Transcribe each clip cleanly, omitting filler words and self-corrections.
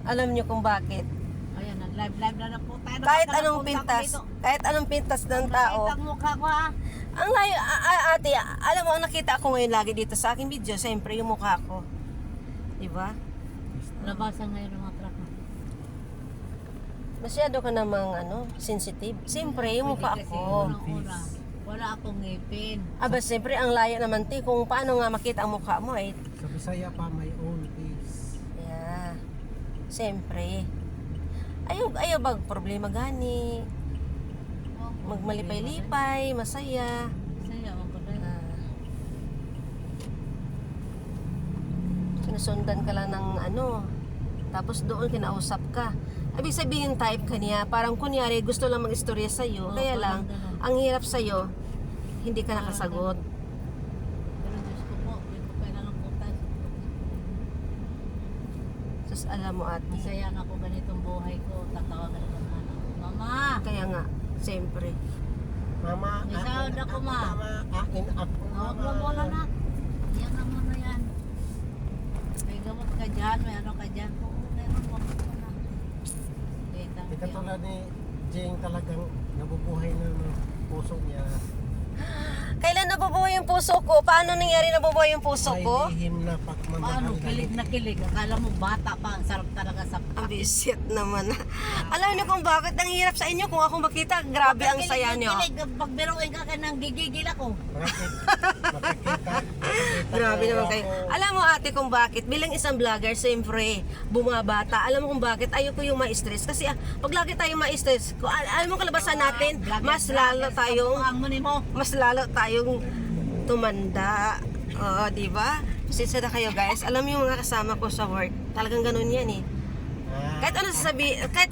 Alam niyo kung bakit? Ayan, nag-live na po tayo. Kahit anong pintas ng tao. Nakita ang mukha ko ha. Ang layo, ate, alam mo, ang nakita ko ngayon lagi dito sa aking video, siyempre yung mukha ko. Diba? Labasan ngayon ng mga truck. Masyado ka namang, sensitive. Siyempre, yung mukha ko. Wala akong ngipin. Aba, siyempre, ang layo naman, ti. Kung paano nga makita ang mukha mo, eh. Sa Bisaya pa, may own face. Yeah. Siyempre. Ayaw bag problema gani. Magmalipay-lipay, masaya. Saya ako dahil. Sinusundan ka lang ng tapos doon kinausap ka. Ibig sabihin type ka niya, parang kunyari gusto lang mag-istorya sa'yo, kaya lang, ang hirap sa'yo, hindi ka nakasagot. Pero Diyos ko po, hindi ko kailangan po tayo. Sus, alam mo ate, Masaya na ako ganitong buhay ko. Tatawagan ko na anak ko. Mama! kaya nga, siyempre. Mama, May sahod ako, ma. Mama, akin ako, Huwag mama. mo muna na. Yan ang muna yan. May gamot ka dyan, may ano ka dyan. Oo, meron mo. Di katulad ni Jing talagang nabubuhay na ng puso niya. Kailan nabubuhay yung puso ko? Paano nangyari nabubuhay yung puso Ay, ko? lihim na pagmamahal. Paano? Kilig na kilig. Akala mo bata pa. Ang sarap talaga sa Ang bisit naman. Alam niyo kung bakit ang hirap sa inyo kung ako makita, grabe ang saya niyo. Kilig. Pag biruin ka nang gigigil ako. Bakit? Makikita. Grabe naman kayo. Alam mo ate kung bakit, bilang isang vlogger, siyempre, bumabata. Alam mo kung bakit, ayoko yung ma-stress. Kasi pag lagi tayong ma-stress, alam mo kalabasan natin, mas lalo tayong tumanda. Oo, di ba? Pasensya na kayo guys. Alam mo yung mga kasama ko sa work, talagang ganun yan eh. Kahit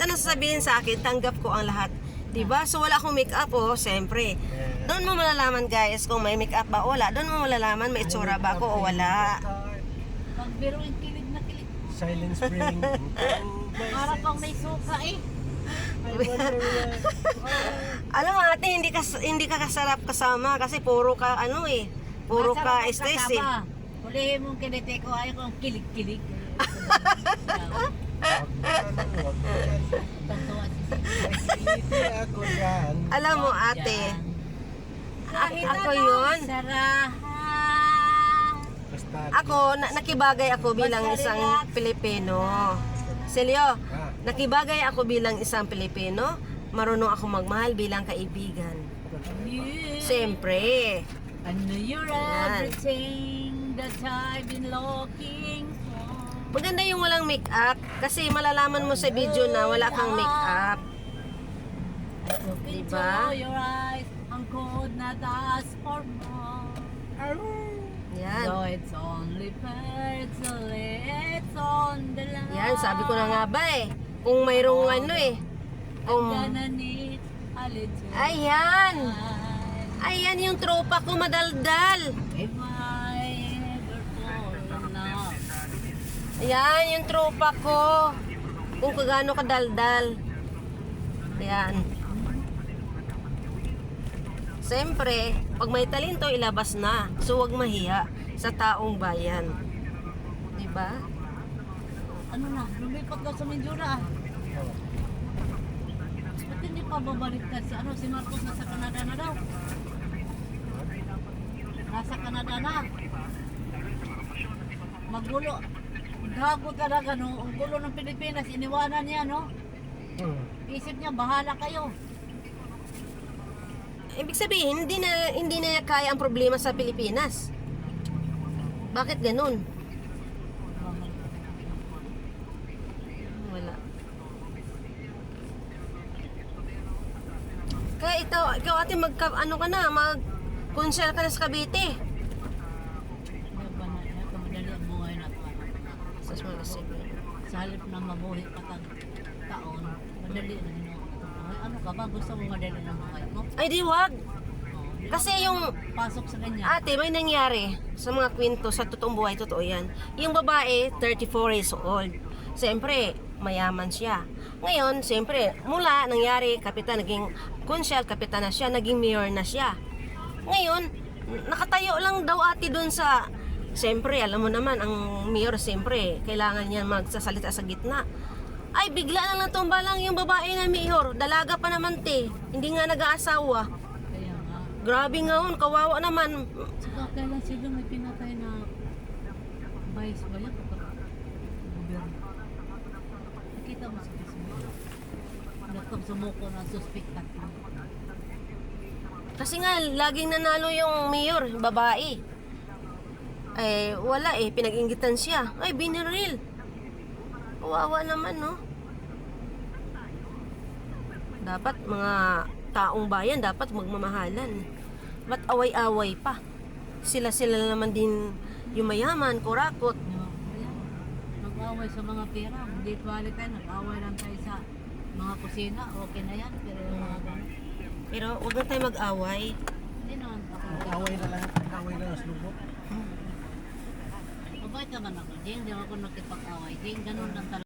ano sasabihin sa akin, tanggap ko ang lahat. Diba? So wala akong make-up siyempre. Doon mo malalaman guys kung may make-up ba o wala. Doon mo malalaman may itsura ba ako o wala. Pag biruin kilig na kilig. Silent spring. Para pang may suka eh. Alam mo ate, hindi ka kasarap kasama kasi puro ka puro ka Masarap ang stress eh. kasama. Hulihin mong kinite ko ayaw kong kilig-kilig. Totoo Ako yan. Alam mo ate, ako yun. Basta. Nakibagay ako bilang isang Pilipino. Celio, nakibagay ako bilang isang Pilipino. Marunong ako magmahal bilang kaibigan. Siyempre. I know you're Yan. everything that I've been looking for. Maganda yung walang make-up kasi malalaman mo sa video na wala kang make-up. Look into Diba? your eyes, ang cold na taas for more. Yan. So it's only personally, it's on the line. Yan, sabi ko na nga ba kung mayroong I'm gonna need a little Ayan. time. Ayan yung tropa ko madaldal. If I ever fall in love. Ayan yung tropa ko. Kung kagano kadaldal. Ayan. Siyempre, pag may talento, ilabas na. So, wag mahiya sa taong bayan. Diba? Ano na, lumipat daw sa Mindura. Ba't hindi pa babalik ka si Marcos nasa Canada na daw? Nasa Canada na. Magulo. Gago talaga no. Ang gulo ng Pilipinas, iniwanan niya no. Isip niya, bahala kayo. Ibig sabihin, hindi na niya kaya ang problema sa Pilipinas. Bakit ganun? Wala. Kaya ikaw ate mag-consult ka na sa Cavite. Kamadali ang buhay na ito. Sas mga sige. Sa halip na mabuhay pa taon, madali na buhay. Ano ka ba? Gusto mo madali ng buhay mo? Ay di wag. Kasi yung Pasok sa ganyan. ate, may nangyari sa mga kwento sa totoong buhay, totoo yan. Yung babae, 34 years old. Siyempre, mayaman siya. Ngayon, siyempre, mula nangyari, kapitan, naging konsyal, kapitan na siya, naging mayor na siya. Ngayon, nakatayo lang daw ate doon sa, siyempre, alam mo naman, ang mayor, siyempre, kailangan niya magsasalita sa gitna. Ay, bigla lang natumba lang yung babae na mayor. Dalaga pa naman te. Hindi nga nag-aasawa. Kaya nga. Grabe nga hon, kawawa naman. Saka kailan sila may pinatay na vice ba yan? Gobyerno. Nakita mo sa Facebook. Natang sumuko na suspect natin. Kasi nga, laging nanalo yung mayor, babae. Eh, wala eh, pinag-inggitan siya. Ay, biniril. Kawawa naman, no? Dapat mga taong bayan, dapat magmamahalan. Ba't away-away pa? Sila-sila naman din yung mayaman, kurakot. Kaya, nag-away sa mga pera. Hindi tuwali tayo, nag-away lang tayo sa mga kusina. Okay na yan, pero yung mga ganun. Pero huwag na tayo mag-away. Hindi naman ako. Nag-away na lang sa lubot. Mabait naman ako, Jing. Hindi ako nakipag-away. Jing, ganun lang talaga.